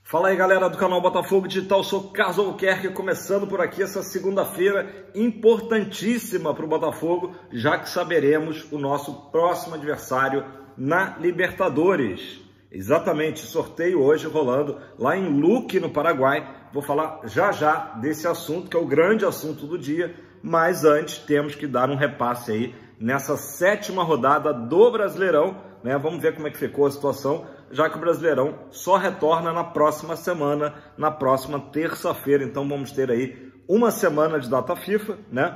Fala aí, galera do canal Botafogo Digital, sou Carlos Albuquerque, começando por aqui essa segunda-feira importantíssima para o Botafogo, já que saberemos o nosso próximo adversário na Libertadores. Exatamente, sorteio hoje rolando lá em Luque, no Paraguai. Vou falar já desse assunto, que é o grande assunto do dia, mas antes temos que dar um repasse aí nessa sétima rodada do Brasileirão, né? Vamos ver como é que ficou a situação, já que o Brasileirão só retorna na próxima semana, na próxima terça-feira. Então vamos ter aí uma semana de data FIFA, né?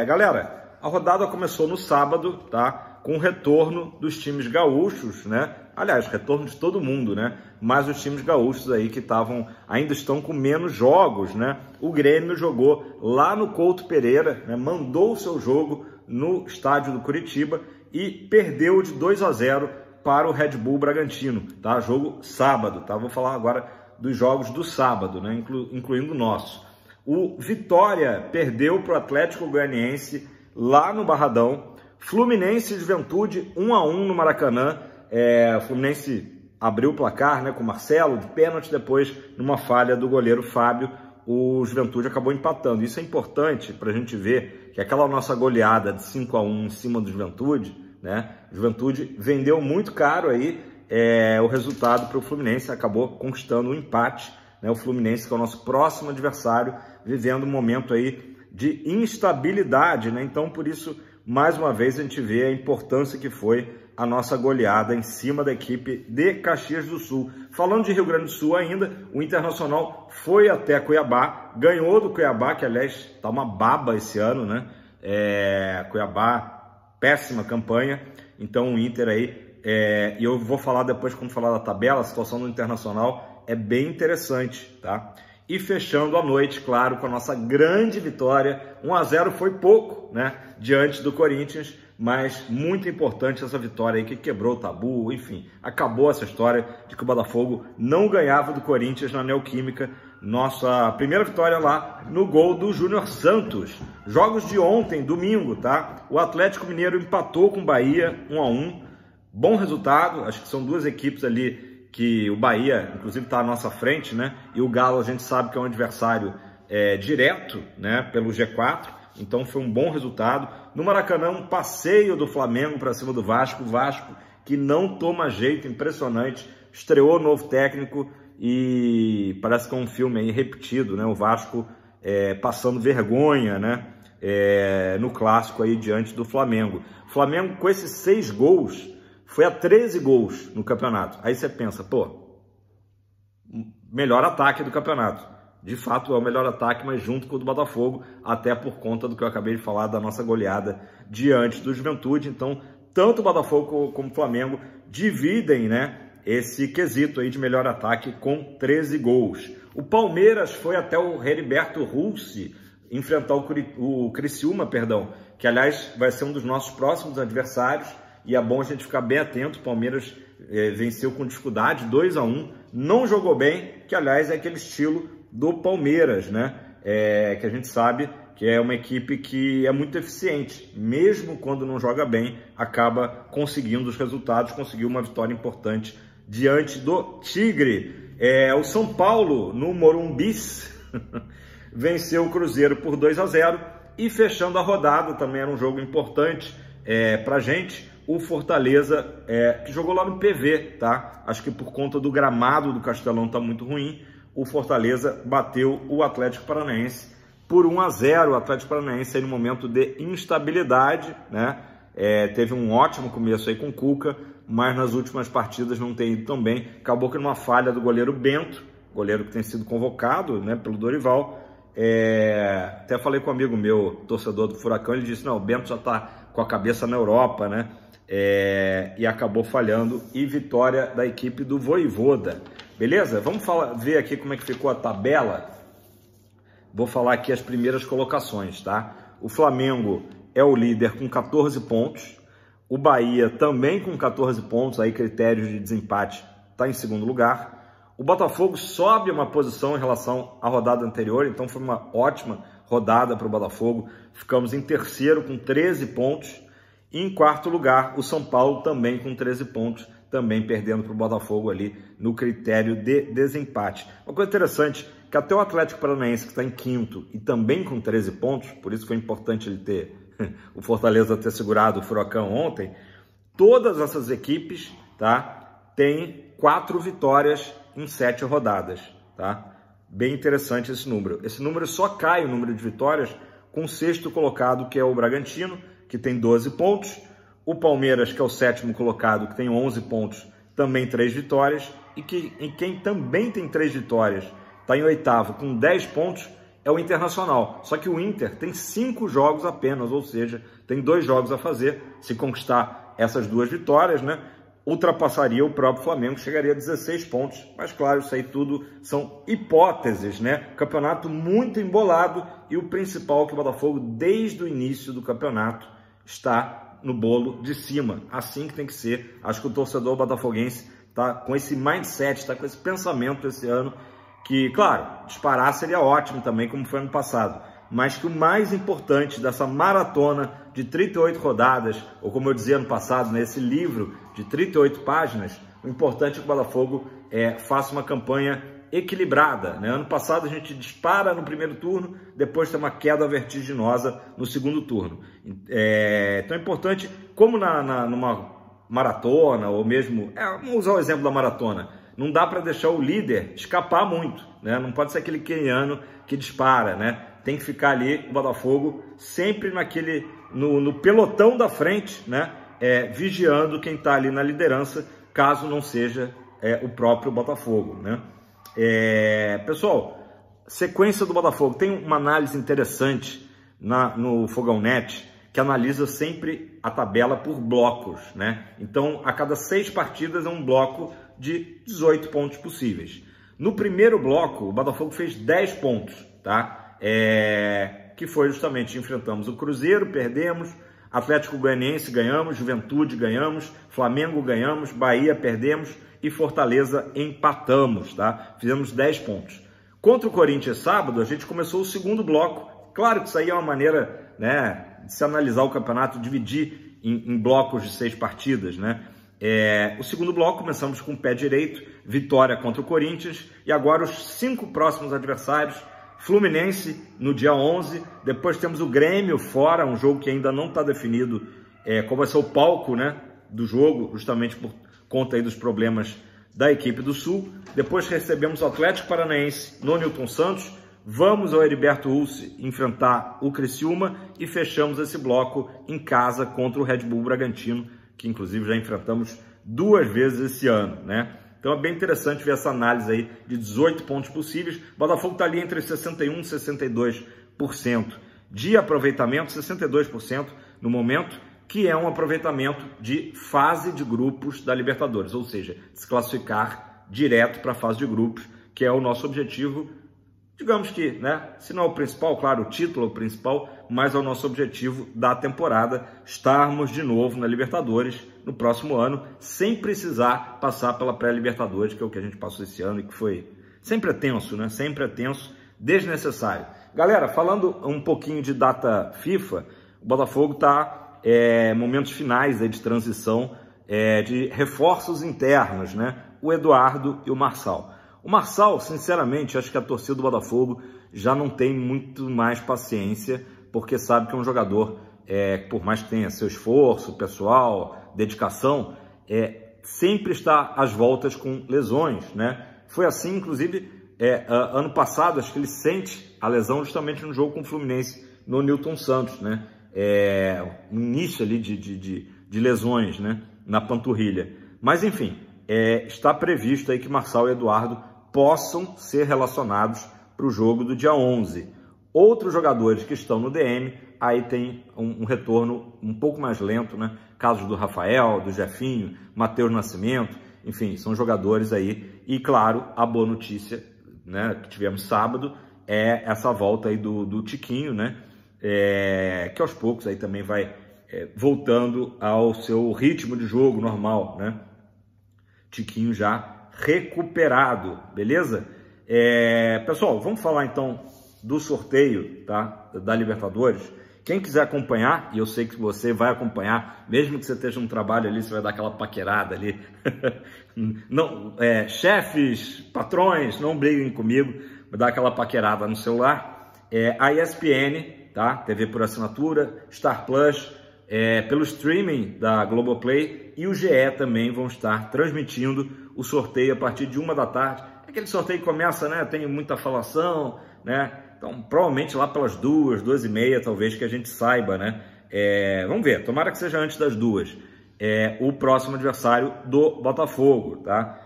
Galera, a rodada começou no sábado, tá? Com o retorno dos times gaúchos, né? Aliás, retorno de todo mundo, né? Mas os times gaúchos aí que ainda estão com menos jogos, né? O Grêmio jogou lá no Couto Pereira, né? Mandou o seu jogo no estádio do Curitiba e perdeu de 2-0 para o Red Bull Bragantino, tá? Jogo sábado, tá? Vou falar agora dos jogos do sábado, né? Incluindo o nosso. O Vitória perdeu para o Atlético Goianiense lá no Barradão. Fluminense e Juventude 1-1 no Maracanã. O Fluminense abriu o placar, né, com o Marcelo de pênalti, depois numa falha do goleiro Fábio, o Juventude acabou empatando. Isso é importante para a gente ver que aquela nossa goleada de 5-1 em cima do Juventude, né, Juventude vendeu muito caro aí o resultado para o Fluminense, acabou conquistando um empate, né, o Fluminense, que é o nosso próximo adversário, vivendo um momento aí de instabilidade, né, então por isso, mais uma vez, a gente vê a importância que foi a nossa goleada em cima da equipe de Caxias do Sul. Falando de Rio Grande do Sul ainda, o Internacional foi até Cuiabá, ganhou do Cuiabá, que aliás tá uma baba esse ano, né? Cuiabá, péssima campanha, então o Inter aí, e eu vou falar depois, quando falar da tabela, a situação do Internacional é bem interessante, tá? E fechando a noite, claro, com a nossa grande vitória, 1-0 foi pouco, né, diante do Corinthians, mas muito importante essa vitória aí que quebrou o tabu, enfim, acabou essa história de que o Botafogo não ganhava do Corinthians na Neoquímica. Nossa primeira vitória lá no gol do Júnior Santos. Jogos de ontem, domingo, tá? O Atlético Mineiro empatou com o Bahia 1-1, bom resultado, acho que são duas equipes ali que o Bahia, inclusive, está à nossa frente, né? E o Galo, a gente sabe que é um adversário direto, né? Pelo G4, então foi um bom resultado. No Maracanã, um passeio do Flamengo para cima do Vasco, o Vasco que não toma jeito, impressionante, estreou novo técnico e parece que é um filme aí repetido, né? O Vasco passando vergonha, né? No clássico aí diante do Flamengo. O Flamengo, com esses 6 gols, foi a 13 gols no campeonato. Aí você pensa, pô, melhor ataque do campeonato. De fato, é o melhor ataque, mas junto com o do Botafogo, até por conta do que eu acabei de falar da nossa goleada diante do Juventude. Então, tanto o Botafogo como o Flamengo dividem, né, esse quesito aí de melhor ataque com 13 gols. O Palmeiras foi até o Heriberto Hulse enfrentar o Criciúma, que aliás vai ser um dos nossos próximos adversários. E é bom a gente ficar bem atento. O Palmeiras venceu com dificuldade, 2-1. Não jogou bem, que aliás é aquele estilo do Palmeiras, né? Que a gente sabe que é uma equipe que é muito eficiente. Mesmo quando não joga bem, acaba conseguindo os resultados. Conseguiu uma vitória importante diante do Tigre. O São Paulo, no Morumbis, venceu o Cruzeiro por 2-0. E fechando a rodada, também era um jogo importante pra gente, o Fortaleza, que jogou lá no PV, tá? Acho que por conta do gramado do Castelão tá muito ruim, o Fortaleza bateu o Atlético Paranaense por 1-0. O Atlético Paranaense aí no momento de instabilidade, né? Teve um ótimo começo aí com o Cuca, mas nas últimas partidas não tem ido tão bem. Acabou que numa falha do goleiro Bento, goleiro que tem sido convocado, né, pelo Dorival. Até falei com um amigo meu, torcedor do Furacão, ele disse, não, o Bento já tá com a cabeça na Europa, né? E acabou falhando, e vitória da equipe do Vojvoda. Beleza? Vamos ver aqui como é que ficou a tabela. Vou falar aqui as primeiras colocações, tá? O Flamengo é o líder com 14 pontos. O Bahia também com 14 pontos, aí critérios de desempate, está em segundo lugar. O Botafogo sobe uma posição em relação à rodada anterior, então foi uma ótima rodada para o Botafogo. Ficamos em terceiro com 13 pontos. E em quarto lugar, o São Paulo também com 13 pontos. também perdendo para o Botafogo ali no critério de desempate. Uma coisa interessante, que até o Atlético Paranaense, que está em quinto e também com 13 pontos, por isso foi importante ele ter, o Fortaleza ter segurado o Furacão ontem, todas essas equipes, tá, têm 4 vitórias em 7 rodadas, tá? Bem interessante esse número. Esse número só cai, o número de vitórias, com o sexto colocado, que é o Bragantino, que tem 12 pontos, o Palmeiras, que é o sétimo colocado, que tem 11 pontos, também 3 vitórias, e quem também tem 3 vitórias, está em oitavo com 10 pontos, é o Internacional. Só que o Inter tem 5 jogos apenas, ou seja, tem 2 jogos a fazer. Se conquistar essas 2 vitórias, né, ultrapassaria o próprio Flamengo, chegaria a 16 pontos. Mas claro, isso aí tudo são hipóteses, né? Campeonato muito embolado e o principal é que o Botafogo, desde o início do campeonato, está no bolo de cima. Assim que tem que ser. Acho que o torcedor botafoguense está com esse mindset, está com esse pensamento esse ano, que, claro, disparar seria ótimo também, como foi ano passado, mas que o mais importante dessa maratona de 38 rodadas, ou como eu dizia ano passado, nesse livro de 38 páginas, o importante é que o Botafogo faça uma campanha equilibrada, né? Ano passado a gente dispara no primeiro turno, depois tem uma queda vertiginosa no segundo turno. Então é importante, como numa maratona, ou mesmo, vamos usar o exemplo da maratona, não dá para deixar o líder escapar muito, né? Não pode ser aquele queniano que dispara, né? Tem que ficar ali o Botafogo sempre no pelotão da frente, né? Vigiando quem está ali na liderança, caso não seja o próprio Botafogo, né? Pessoal, sequência do Botafogo, tem uma análise interessante no Fogão Net, que analisa sempre a tabela por blocos, né? Então, a cada 6 partidas é um bloco de 18 pontos possíveis. No primeiro bloco, o Botafogo fez 10 pontos, tá? Que foi justamente, enfrentamos o Cruzeiro, perdemos, Atlético Goianiense ganhamos, Juventude ganhamos, Flamengo ganhamos, Bahia perdemos e Fortaleza empatamos, tá? Fizemos 10 pontos. Contra o Corinthians sábado, a gente começou o segundo bloco. Claro que isso aí é uma maneira, né, de se analisar o campeonato, dividir em blocos de 6 partidas, né? O segundo bloco começamos com o pé direito, vitória contra o Corinthians, e agora os 5 próximos adversários: Fluminense no dia 11, depois temos o Grêmio fora, um jogo que ainda não está definido qual vai ser o palco, né, do jogo, justamente por conta aí dos problemas da equipe do Sul. Depois recebemos o Atlético Paranaense no Newton Santos, vamos ao Heriberto Ulce enfrentar o Criciúma e fechamos esse bloco em casa contra o Red Bull Bragantino, que inclusive já enfrentamos 2 vezes esse ano, né? Então é bem interessante ver essa análise aí de 18 pontos possíveis. O Botafogo está ali entre 61% e 62% de aproveitamento, 62% no momento, que é um aproveitamento de fase de grupos da Libertadores, ou seja, se classificar direto para a fase de grupos, que é o nosso objetivo. Digamos que, né, se não é o principal, claro, o título é o principal, mas é o nosso objetivo da temporada, estarmos de novo na Libertadores no próximo ano, sem precisar passar pela pré-Libertadores, que é o que a gente passou esse ano e que foi... Sempre é tenso, né? Sempre é tenso, desnecessário. Galera, falando um pouquinho de data FIFA, o Botafogo está em momentos finais aí de transição, de reforços internos, né? O Eduardo e o Marçal. O Marçal, sinceramente, acho que a torcida do Botafogo já não tem muito mais paciência, porque sabe que é um jogador, por mais que tenha seu esforço pessoal, dedicação, sempre está às voltas com lesões, né? Foi assim, inclusive, ano passado, acho que ele sente a lesão justamente no jogo com o Fluminense, no Newton Santos, né? No início ali de lesões, né, na panturrilha. Mas, enfim, está previsto aí que Marçal e Eduardo possam ser relacionados para o jogo do dia 11. Outros jogadores que estão no DM, aí tem um retorno um pouco mais lento, né? Casos do Rafael, do Jefinho, Matheus Nascimento, enfim, são jogadores aí. E, claro, a boa notícia, né, que tivemos sábado é essa volta aí do Tiquinho, né? Que aos poucos aí também vai voltando ao seu ritmo de jogo normal, né? Tiquinho já recuperado, beleza? Pessoal, vamos falar então do sorteio, tá, da Libertadores, Quem quiser acompanhar, e eu sei que você vai acompanhar, mesmo que você esteja no trabalho ali, você vai dar aquela paquerada ali. Não, chefes, patrões, não briguem comigo, vai dar aquela paquerada no celular. A ESPN, tá? TV por assinatura, Star Plus, pelo streaming da Globoplay e o GE também vão estar transmitindo o sorteio a partir de 1 da tarde. Aquele sorteio que começa, né? Tem muita falação, né? Então, provavelmente lá pelas 2h30, talvez, que a gente saiba, né? Vamos ver, tomara que seja antes das 2h. O próximo adversário do Botafogo, tá?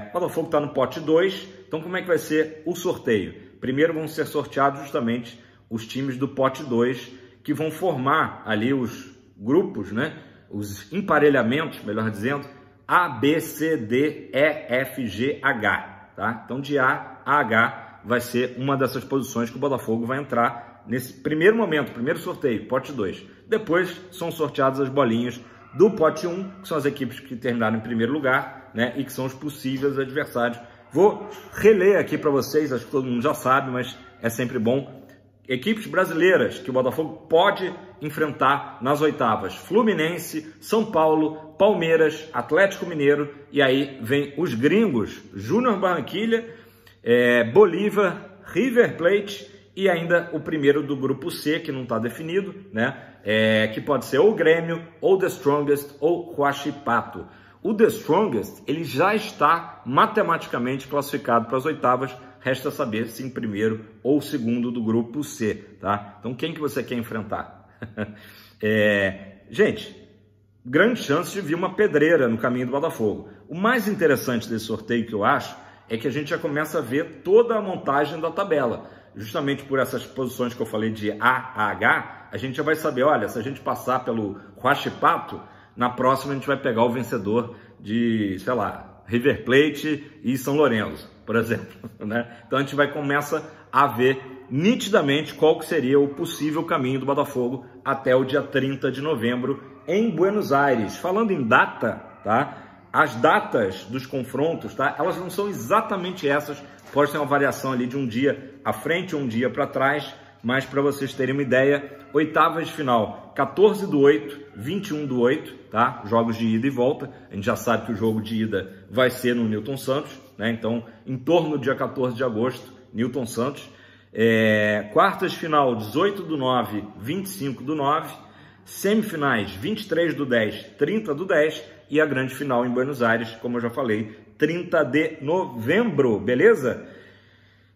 O Botafogo está no pote 2, então como é que vai ser o sorteio? Primeiro vão ser sorteados justamente os times do pote 2, que vão formar ali os grupos, né? Os emparelhamentos, melhor dizendo, A, B, C, D, E, F, G, H, tá? Então, de A a H vai ser uma dessas posições que o Botafogo vai entrar nesse primeiro momento, primeiro sorteio, pote 2. Depois são sorteadas as bolinhas do pote 1, que são as equipes que terminaram em primeiro lugar, né? E que são os possíveis adversários. Vou reler aqui para vocês, acho que todo mundo já sabe, mas é sempre bom. Equipes brasileiras que o Botafogo pode enfrentar nas oitavas: Fluminense, São Paulo, Palmeiras, Atlético Mineiro, e aí vem os gringos, Júnior Barranquilla, Bolívar, River Plate e ainda o primeiro do grupo C, que não está definido, né? Que pode ser ou Grêmio, ou The Strongest, ou Huachipato. O The Strongest, ele já está matematicamente classificado para as oitavas, resta saber se em primeiro ou segundo do grupo C, tá? Então quem que você quer enfrentar? Gente, grande chance de vir uma pedreira no caminho do Botafogo. O mais interessante desse sorteio que eu acho é que a gente já começa a ver toda a montagem da tabela. Justamente por essas posições que eu falei de A a H, a gente já vai saber, olha, se a gente passar pelo Huachipato, na próxima a gente vai pegar o vencedor de, sei lá, River Plate e São Lourenço, por exemplo, né? Então a gente começa a ver nitidamente qual que seria o possível caminho do Botafogo até o dia 30 de novembro em Buenos Aires. Falando em data, tá? As datas dos confrontos, tá? Elas não são exatamente essas, pode ter uma variação ali de um dia à frente ou um dia para trás, mas para vocês terem uma ideia, oitavas de final, 14/8, 21/8, tá? Jogos de ida e volta. A gente já sabe que o jogo de ida vai ser no Newton Santos, né? Então, em torno do dia 14 de agosto, Newton Santos. Quartas de final, 18/9, 25/9. Semifinais, 23/10, 30/10. E a grande final em Buenos Aires, como eu já falei, 30 de novembro, beleza?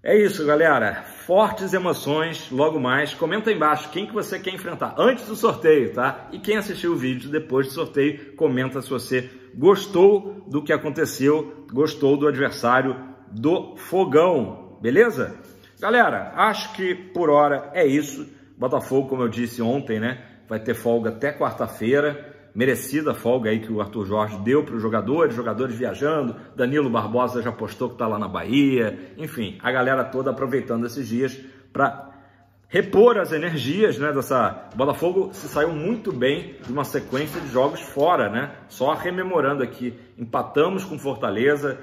É isso, galera. Fortes emoções, logo mais. Comenta aí embaixo quem que você quer enfrentar antes do sorteio, tá? E quem assistiu o vídeo depois do sorteio, comenta se você gostou do que aconteceu, gostou do adversário do Fogão, beleza? Galera, acho que por hora é isso. Botafogo, como eu disse ontem, né? Vai ter folga até quarta-feira. Merecida folga aí que o Arthur Jorge deu para os jogadores viajando, Danilo Barbosa já postou que está lá na Bahia, enfim, a galera toda aproveitando esses dias para repor as energias, né, o Botafogo se saiu muito bem de uma sequência de jogos fora, né, só rememorando aqui, empatamos com Fortaleza,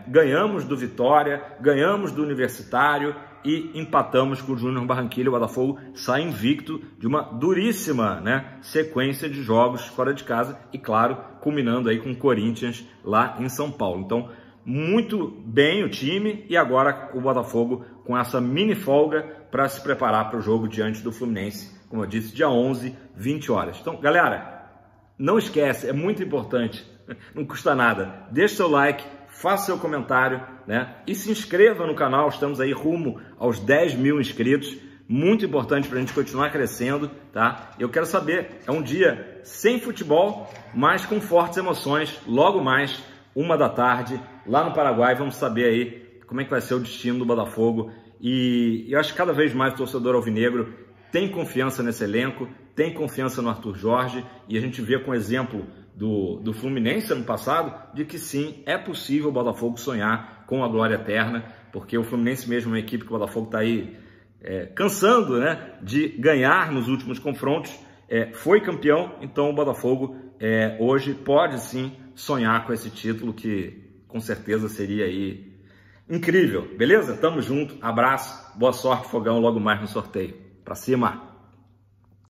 ganhamos do Vitória, ganhamos do Universitário e empatamos com o Júnior Barranquilla. O Botafogo sai invicto de uma duríssima, né, sequência de jogos fora de casa e, claro, culminando aí com o Corinthians lá em São Paulo. Então, muito bem o time e agora o Botafogo com essa mini folga para se preparar para o jogo diante do Fluminense, como eu disse, dia 11, 20 horas. Então, galera, não esquece, é muito importante, não custa nada, deixe seu like, faça seu comentário, né? E se inscreva no canal, estamos aí rumo aos 10 mil inscritos, muito importante para a gente continuar crescendo, tá? Eu quero saber, é um dia sem futebol, mas com fortes emoções, logo mais, 1 da tarde, lá no Paraguai, vamos saber aí como é que vai ser o destino do Botafogo. E eu acho que cada vez mais o torcedor alvinegro tem confiança nesse elenco, tem confiança no Arthur Jorge, e a gente vê com o exemplo do Fluminense ano passado, de que sim, é possível o Botafogo sonhar com a glória eterna, porque o Fluminense mesmo é uma equipe que o Botafogo está aí cansando, né, de ganhar nos últimos confrontos, foi campeão, então o Botafogo hoje pode sim sonhar com esse título que com certeza seria aí incrível, beleza? Tamo junto, abraço, boa sorte, Fogão, logo mais no sorteio. Pra cima!